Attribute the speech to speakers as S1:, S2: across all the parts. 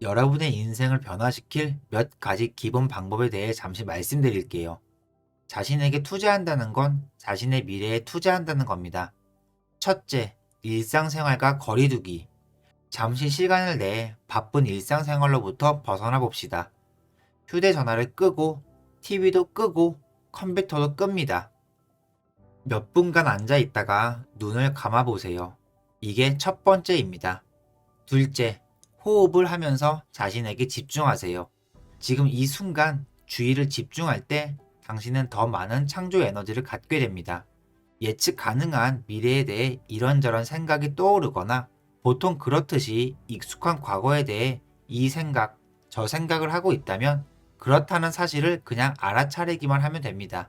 S1: 여러분의 인생을 변화시킬 몇 가지 기본 방법에 대해 잠시 말씀드릴게요. 자신에게 투자한다는 건 자신의 미래에 투자한다는 겁니다. 첫째, 일상생활과 거리두기. 잠시 시간을 내해 바쁜 일상생활로부터 벗어나 봅시다. 휴대전화를 끄고, TV도 끄고, 컴퓨터도 끕니다. 몇 분간 앉아 있다가 눈을 감아 보세요. 이게 첫 번째입니다. 둘째, 호흡을 하면서 자신에게 집중하세요. 지금 이 순간 주의를 집중할 때 당신은 더 많은 창조 에너지를 갖게 됩니다. 예측 가능한 미래에 대해 이런저런 생각이 떠오르거나 보통 그렇듯이 익숙한 과거에 대해 이 생각, 저 생각을 하고 있다면 그렇다는 사실을 그냥 알아차리기만 하면 됩니다.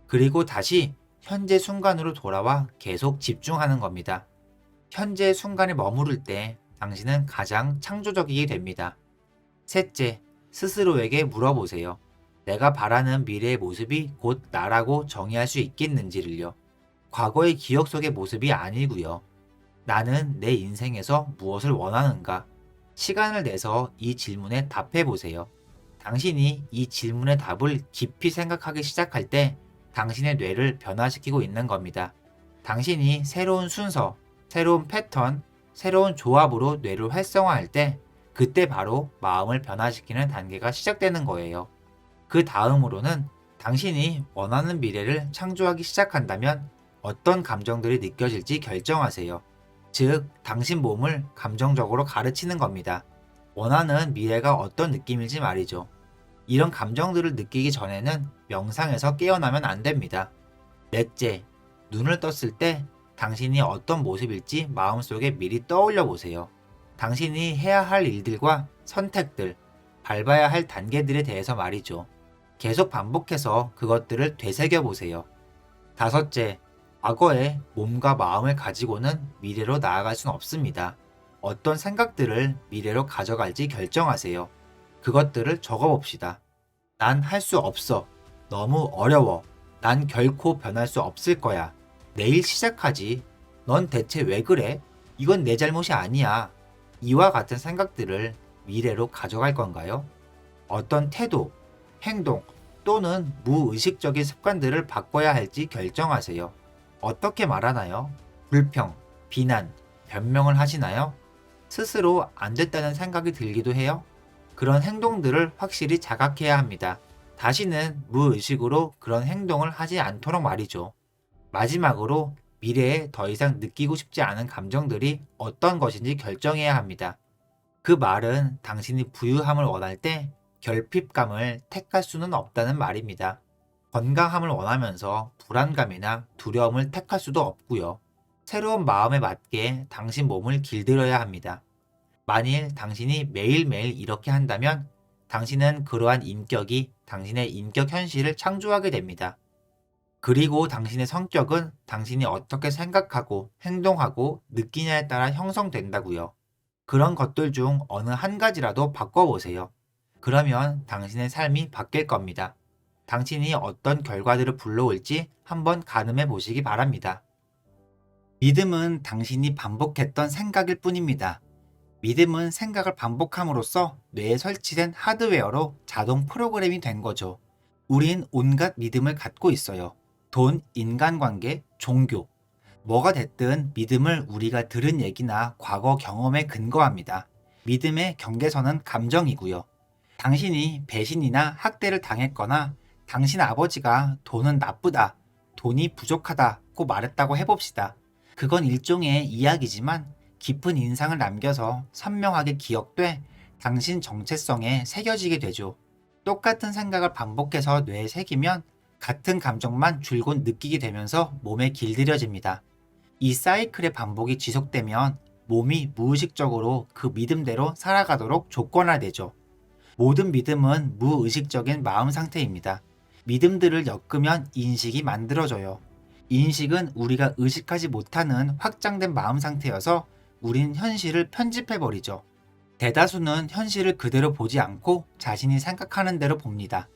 S1: 그리고 다시 현재 순간으로 돌아와 계속 집중하는 겁니다. 현재 순간에 머무를 때 당신은 가장 창조적이게 됩니다. 셋째, 스스로에게 물어보세요. 내가 바라는 미래의 모습이 곧 나라고 정의할 수 있겠는지를요. 과거의 기억 속의 모습이 아니고요. 나는 내 인생에서 무엇을 원하는가? 시간을 내서 이 질문에 답해 보세요. 당신이 이 질문의 답을 깊이 생각하기 시작할 때 당신의 뇌를 변화시키고 있는 겁니다. 당신이 새로운 순서, 새로운 패턴, 새로운 조합으로 뇌를 활성화할 때 그때 바로 마음을 변화시키는 단계가 시작되는 거예요. 그 다음으로는 당신이 원하는 미래를 창조하기 시작한다면 어떤 감정들이 느껴질지 결정하세요. 즉, 당신 몸을 감정적으로 가르치는 겁니다. 원하는 미래가 어떤 느낌일지 말이죠. 이런 감정들을 느끼기 전에는 명상에서 깨어나면 안 됩니다. 넷째, 눈을 떴을 때 당신이 어떤 모습일지 마음속에 미리 떠올려 보세요. 당신이 해야 할 일들과 선택들, 밟아야 할 단계들에 대해서 말이죠. 계속 반복해서 그것들을 되새겨 보세요. 다섯째, 과거에 몸과 마음을 가지고는 미래로 나아갈 수는 없습니다. 어떤 생각들을 미래로 가져갈지 결정하세요. 그것들을 적어봅시다. 난 할 수 없어. 너무 어려워. 난 결코 변할 수 없을 거야. 내일 시작하지. 넌 대체 왜 그래? 이건 내 잘못이 아니야. 이와 같은 생각들을 미래로 가져갈 건가요? 어떤 태도, 행동 또는 무의식적인 습관들을 바꿔야 할지 결정하세요. 어떻게 말하나요? 불평, 비난, 변명을 하시나요? 스스로 안 됐다는 생각이 들기도 해요? 그런 행동들을 확실히 자각해야 합니다. 다시는 무의식으로 그런 행동을 하지 않도록 말이죠. 마지막으로 미래에 더 이상 느끼고 싶지 않은 감정들이 어떤 것인지 결정해야 합니다. 그 말은 당신이 부유함을 원할 때 결핍감을 택할 수는 없다는 말입니다. 건강함을 원하면서 불안감이나 두려움을 택할 수도 없고요. 새로운 마음에 맞게 당신 몸을 길들여야 합니다. 만일 당신이 매일매일 이렇게 한다면 당신은 그러한 인격이 당신의 인격 현실을 창조하게 됩니다. 그리고 당신의 성격은 당신이 어떻게 생각하고 행동하고 느끼냐에 따라 형성된다고요. 그런 것들 중 어느 한 가지라도 바꿔보세요. 그러면 당신의 삶이 바뀔 겁니다. 당신이 어떤 결과들을 불러올지 한번 가늠해 보시기 바랍니다. 믿음은 당신이 반복했던 생각일 뿐입니다. 믿음은 생각을 반복함으로써 뇌에 설치된 하드웨어로 자동 프로그램이 된 거죠. 우린 온갖 믿음을 갖고 있어요. 돈, 인간관계, 종교. 뭐가 됐든 믿음을 우리가 들은 얘기나 과거 경험에 근거합니다. 믿음의 경계선은 감정이고요. 당신이 배신이나 학대를 당했거나 당신 아버지가 돈은 나쁘다, 돈이 부족하다고 말했다고 해봅시다. 그건 일종의 이야기지만 깊은 인상을 남겨서 선명하게 기억돼 당신 정체성에 새겨지게 되죠. 똑같은 생각을 반복해서 뇌에 새기면 같은 감정만 줄곧 느끼게 되면서 몸에 길들여집니다. 이 사이클의 반복이 지속되면 몸이 무의식적으로 그 믿음대로 살아가도록 조건화되죠. 모든 믿음은 무의식적인 마음 상태입니다. 믿음들을 엮으면 인식이 만들어져요. 인식은 우리가 의식하지 못하는 확장된 마음 상태여서 우린 현실을 편집해버리죠. 대다수는 현실을 그대로 보지 않고 자신이 생각하는 대로 봅니다.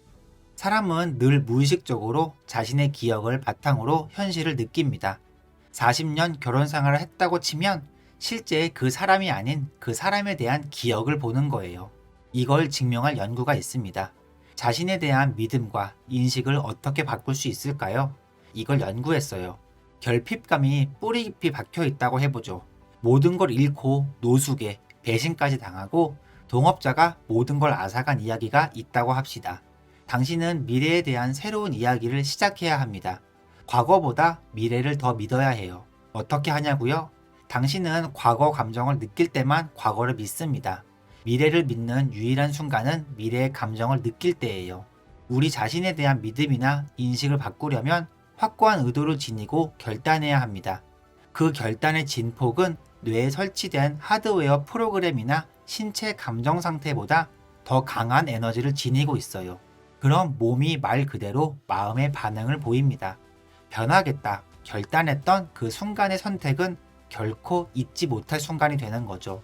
S1: 사람은 늘 무의식적으로 자신의 기억을 바탕으로 현실을 느낍니다. 40년 결혼 생활을 했다고 치면 실제 그 사람이 아닌 그 사람에 대한 기억을 보는 거예요. 이걸 증명할 연구가 있습니다. 자신에 대한 믿음과 인식을 어떻게 바꿀 수 있을까요? 이걸 연구했어요. 결핍감이 뿌리 깊이 박혀 있다고 해보죠. 모든 걸 잃고 노숙에 배신까지 당하고 동업자가 모든 걸 앗아간 이야기가 있다고 합시다. 당신은 미래에 대한 새로운 이야기를 시작해야 합니다. 과거보다 미래를 더 믿어야 해요. 어떻게 하냐고요? 당신은 과거 감정을 느낄 때만 과거를 믿습니다. 미래를 믿는 유일한 순간은 미래의 감정을 느낄 때예요. 우리 자신에 대한 믿음이나 인식을 바꾸려면 확고한 의도를 지니고 결단해야 합니다. 그 결단의 진폭은 뇌에 설치된 하드웨어 프로그램이나 신체 감정 상태보다 더 강한 에너지를 지니고 있어요. 그럼 몸이 말 그대로 마음의 반응을 보입니다. 변하겠다 결단했던 그 순간의 선택은 결코 잊지 못할 순간이 되는 거죠.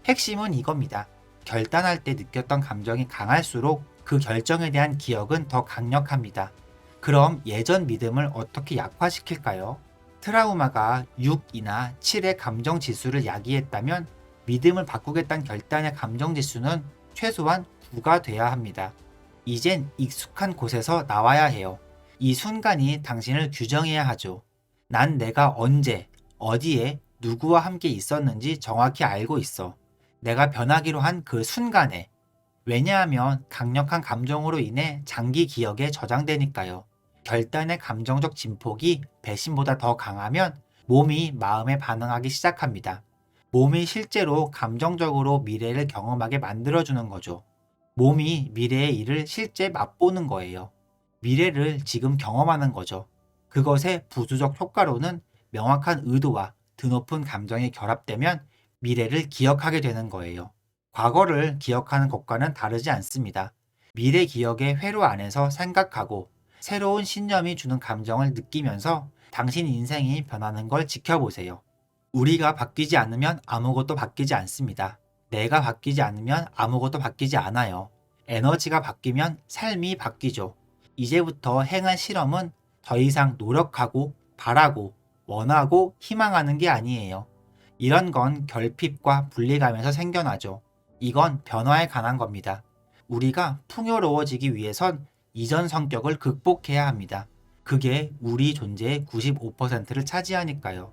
S1: 핵심은 이겁니다. 결단할 때 느꼈던 감정이 강할수록 그 결정에 대한 기억은 더 강력합니다. 그럼 예전 믿음을 어떻게 약화시킬까요? 트라우마가 6이나 7의 감정 지수를 야기했다면 믿음을 바꾸겠다는 결단의 감정 지수는 최소한 9가 돼야 합니다. 이젠 익숙한 곳에서 나와야 해요. 이 순간이 당신을 규정해야 하죠. 난 내가 언제, 어디에, 누구와 함께 있었는지 정확히 알고 있어. 내가 변하기로 한 그 순간에. 왜냐하면 강력한 감정으로 인해 장기 기억에 저장되니까요. 결단의 감정적 진폭이 배신보다 더 강하면 몸이 마음에 반응하기 시작합니다. 몸이 실제로 감정적으로 미래를 경험하게 만들어주는 거죠. 몸이 미래의 일을 실제 맛보는 거예요. 미래를 지금 경험하는 거죠. 그것의 부수적 효과로는 명확한 의도와 드높은 감정이 결합되면 미래를 기억하게 되는 거예요. 과거를 기억하는 것과는 다르지 않습니다. 미래 기억의 회로 안에서 생각하고 새로운 신념이 주는 감정을 느끼면서 당신 인생이 변하는 걸 지켜보세요. 우리가 바뀌지 않으면 아무것도 바뀌지 않습니다. 내가 바뀌지 않으면 아무것도 바뀌지 않아요. 에너지가 바뀌면 삶이 바뀌죠. 이제부터 행한 실험은 더 이상 노력하고 바라고 원하고 희망하는 게 아니에요. 이런 건 결핍과 분리감에서 생겨나죠. 이건 변화에 관한 겁니다. 우리가 풍요로워지기 위해선 이전 성격을 극복해야 합니다. 그게 우리 존재의 95%를 차지하니까요.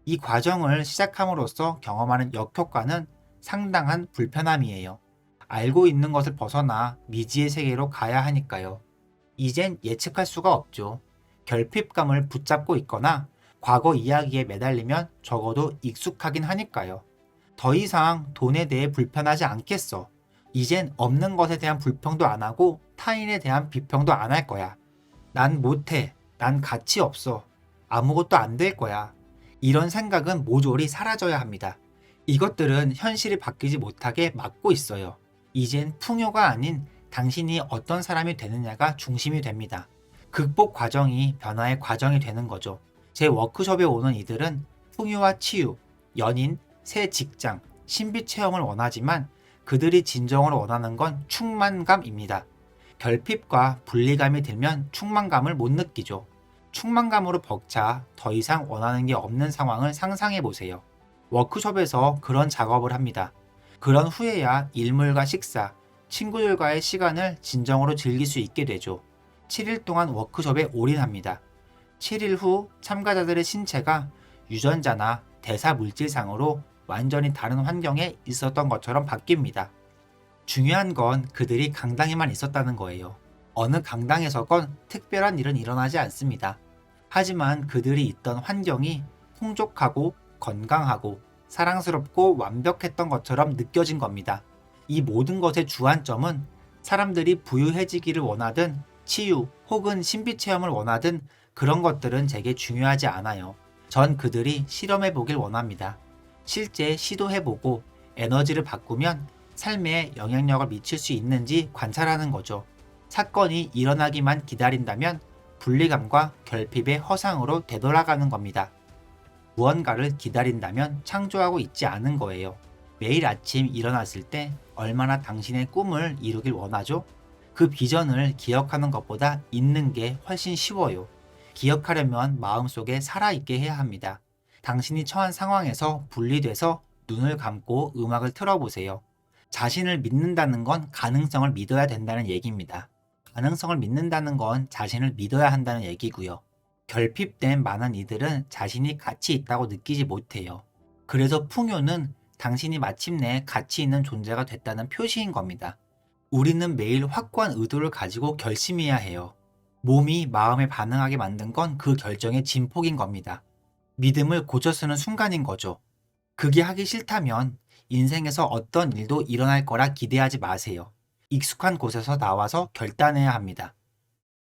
S1: 이 과정을 시작함으로써 경험하는 역효과는 상당한 불편함이에요. 알고 있는 것을 벗어나 미지의 세계로 가야 하니까요. 이젠 예측할 수가 없죠. 결핍감을 붙잡고 있거나 과거 이야기에 매달리면 적어도 익숙하긴 하니까요. 더 이상 돈에 대해 불편하지 않겠어. 이젠 없는 것에 대한 불평도 안 하고 타인에 대한 비평도 안 할 거야. 난 못해. 난 가치 없어. 아무것도 안 될 거야. 이런 생각은 모조리 사라져야 합니다. 이것들은 현실이 바뀌지 못하게 막고 있어요. 이젠 풍요가 아닌 당신이 어떤 사람이 되느냐가 중심이 됩니다. 극복 과정이 변화의 과정이 되는 거죠. 제 워크숍에 오는 이들은 풍요와 치유, 연인, 새 직장, 신비 체험을 원하지만 그들이 진정으로 원하는 건 충만감입니다. 결핍과 분리감이 들면 충만감을 못 느끼죠. 충만감으로 벅차 더 이상 원하는 게 없는 상황을 상상해 보세요. 워크숍에서 그런 작업을 합니다. 그런 후에야 일물과 식사, 친구들과의 시간을 진정으로 즐길 수 있게 되죠. 7일 동안 워크숍에 올인합니다. 7일 후 참가자들의 신체가 유전자나 대사 물질상으로 완전히 다른 환경에 있었던 것처럼 바뀝니다. 중요한 건 그들이 강당에만 있었다는 거예요. 어느 강당에서건 특별한 일은 일어나지 않습니다. 하지만 그들이 있던 환경이 풍족하고 건강하고 사랑스럽고 완벽했던 것처럼 느껴진 겁니다. 이 모든 것의 주안점은 사람들이 부유해지기를 원하든 치유 혹은 신비체험을 원하든 그런 것들은 제게 중요하지 않아요. 전 그들이 실험해보길 원합니다. 실제 시도해보고 에너지를 바꾸면 삶에 영향력을 미칠 수 있는지 관찰하는 거죠. 사건이 일어나기만 기다린다면 분리감과 결핍의 허상으로 되돌아가는 겁니다. 무언가를 기다린다면 창조하고 있지 않은 거예요. 매일 아침 일어났을 때 얼마나 당신의 꿈을 이루길 원하죠? 그 비전을 기억하는 것보다 잊는 게 훨씬 쉬워요. 기억하려면 마음속에 살아있게 해야 합니다. 당신이 처한 상황에서 분리돼서 눈을 감고 음악을 틀어보세요. 자신을 믿는다는 건 가능성을 믿어야 된다는 얘기입니다. 가능성을 믿는다는 건 자신을 믿어야 한다는 얘기고요. 결핍된 많은 이들은 자신이 가치 있다고 느끼지 못해요. 그래서 풍요는 당신이 마침내 가치 있는 존재가 됐다는 표시인 겁니다. 우리는 매일 확고한 의도를 가지고 결심해야 해요. 몸이 마음에 반응하게 만든 건 그 결정의 진폭인 겁니다. 믿음을 고쳐 쓰는 순간인 거죠. 그게 하기 싫다면 인생에서 어떤 일도 일어날 거라 기대하지 마세요. 익숙한 곳에서 나와서 결단해야 합니다.